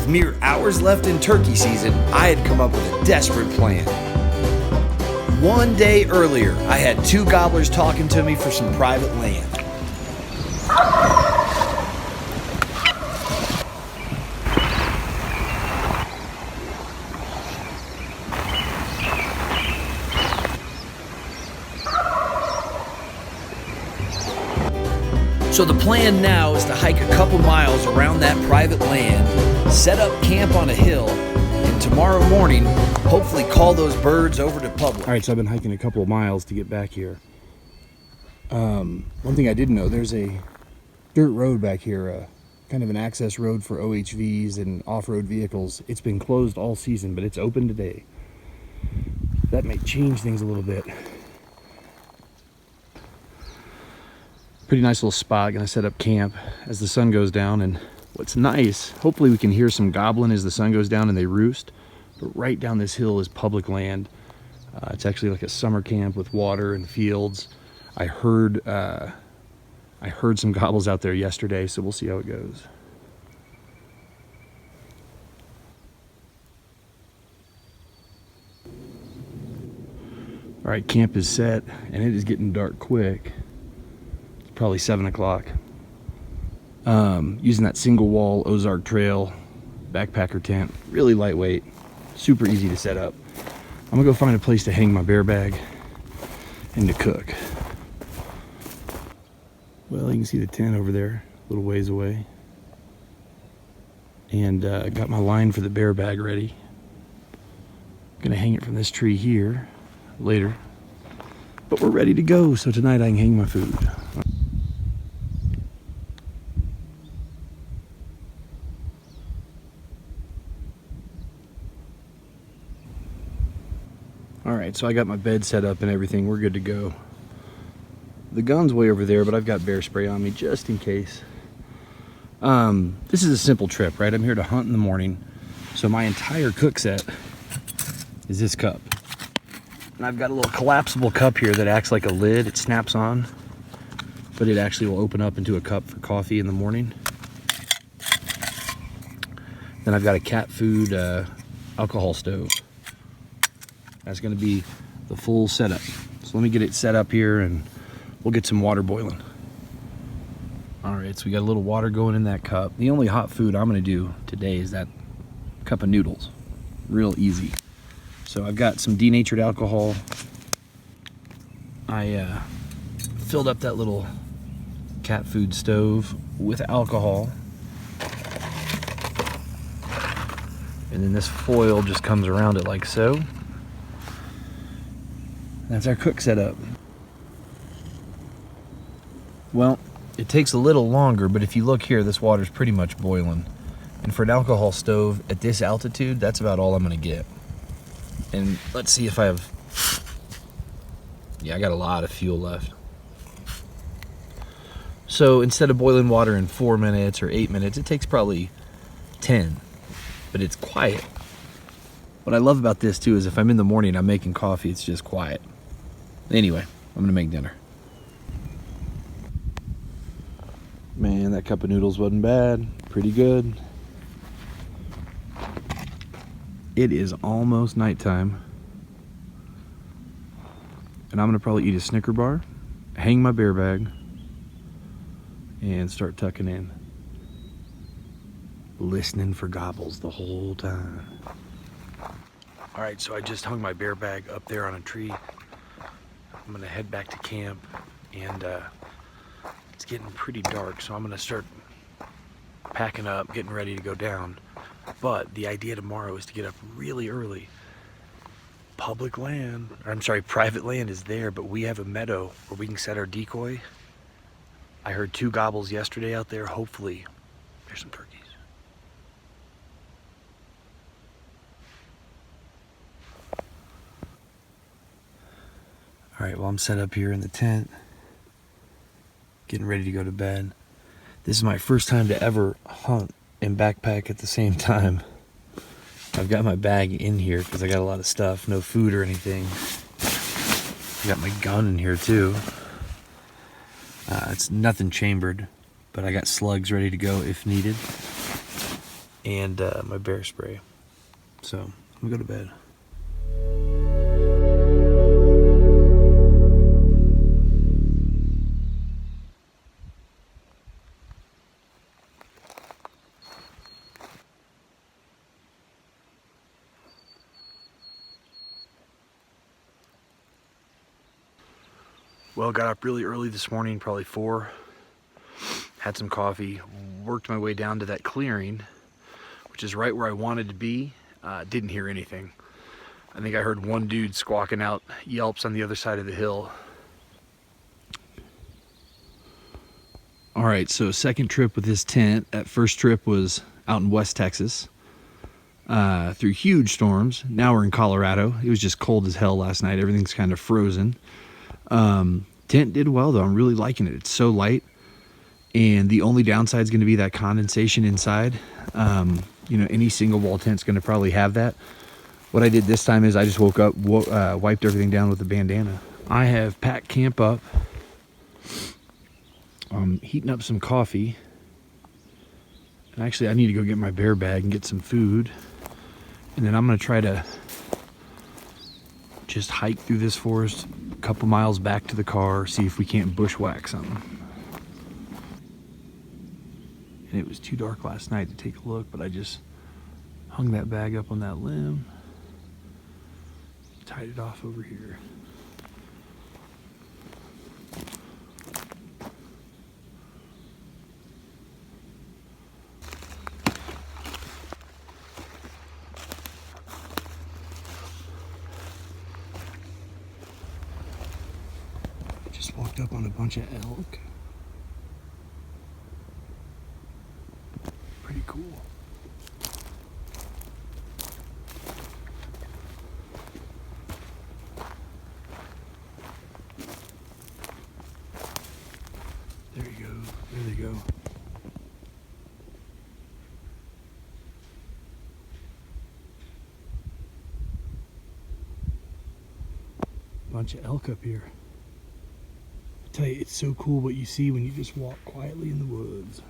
With mere hours left in turkey season, I had come up with a desperate plan. One day earlier, I had two gobblers talking to me for some private land. So the plan now is to hike a couple miles around that private land, set up camp on a hill, and tomorrow morning, hopefully call those birds over to public. All right, so I've been hiking a couple of miles to get back here. One thing I didn't know, there's a dirt road back here, kind of an access road for OHVs and off-road vehicles. It's been closed all season, but it's open today. That may change things a little bit. Pretty nice little spot. Gonna set up camp as the sun goes down. And what's nice, hopefully we can hear some gobbling as the sun goes down and they roost. But right down this hill is public land. It's actually like a summer camp with water and fields. I heard some gobbles out there yesterday, so we'll see how it goes. All right, camp is set and it is getting dark quick. Probably 7 o'clock. Using that single wall Ozark Trail backpacker tent, really lightweight, super easy to set up. I'm gonna go find a place to hang my bear bag and to cook. Well, you can see the tent over there, a little ways away. And got my line for the bear bag ready. Gonna hang it from this tree here later. But we're ready to go, so tonight I can hang my food. Alright, so I got my bed set up and everything. We're good to go. The gun's way over there, but I've got bear spray on me just in case. This is a simple trip, right? I'm here to hunt in the morning. So my entire cook set is this cup. And I've got a little collapsible cup here that acts like a lid. It snaps on, but it actually will open up into a cup for coffee in the morning. Then I've got a cat food alcohol stove. That's gonna be the full setup. So let me get it set up here and we'll get some water boiling. All right, so we got a little water going in that cup. The only hot food I'm gonna do today is that cup of noodles. Real easy. So I've got some denatured alcohol. I filled up that little cat food stove with alcohol. And then this foil just comes around it like so. That's our cook setup. Well, it takes a little longer, but if you look here, this water's pretty much boiling. And for an alcohol stove at this altitude, that's about all I'm gonna get. And let's see if I have, yeah, I got a lot of fuel left. So instead of boiling water in 4 minutes or 8 minutes, it takes probably 10, but it's quiet. What I love about this too is if I'm in the morning, I'm making coffee, it's just quiet. Anyway, I'm gonna make dinner. Man, that cup of noodles wasn't bad. Pretty good. It is almost nighttime. And I'm gonna probably eat a Snicker bar, hang my bear bag, and start tucking in. Listening for gobbles the whole time. All right, so I just hung my bear bag up there on a tree. I'm gonna head back to camp, and it's getting pretty dark, so I'm gonna start packing up, getting ready to go down. But the idea tomorrow is to get up really early. Private land is there, but we have a meadow where we can set our decoy. I heard 2 gobbles yesterday out there. Hopefully there's some turkeys. All right, well, I'm set up here in the tent, getting ready to go to bed. This is my first time to ever hunt and backpack at the same time. I've got my bag in here because I got a lot of stuff, no food or anything. I got my gun in here too. It's nothing chambered, but I got slugs ready to go if needed. and my bear spray. So I'm gonna go to bed. Well, got up really early this morning, probably 4. Had some coffee, worked my way down to that clearing, which is right where I wanted to be. Didn't hear anything. I think I heard one dude squawking out yelps on the other side of the hill. All right, so second trip with this tent. That first trip was out in West Texas through huge storms. Now we're in Colorado. It was just cold as hell last night. Everything's kind of frozen. Tent did well though. I'm really liking it. It's so light, and the only downside is going to be that condensation inside. You know, any single wall tent's going to probably have that. What I did this time is I just woke up, wiped everything down with a bandana. I have packed camp up. I'm heating up some coffee. And actually, I need to go get my bear bag and get some food. And then I'm going to try to just hike through this forest a couple miles back to the car, see if we can't bushwhack something. And it was too dark last night to take a look, but I just hung that bag up on that limb, tied it off over here. Just walked up on a bunch of elk. Pretty cool. There you go. There they go. Bunch of elk up here. I tell you, it's so cool what you see when you just walk quietly in the woods.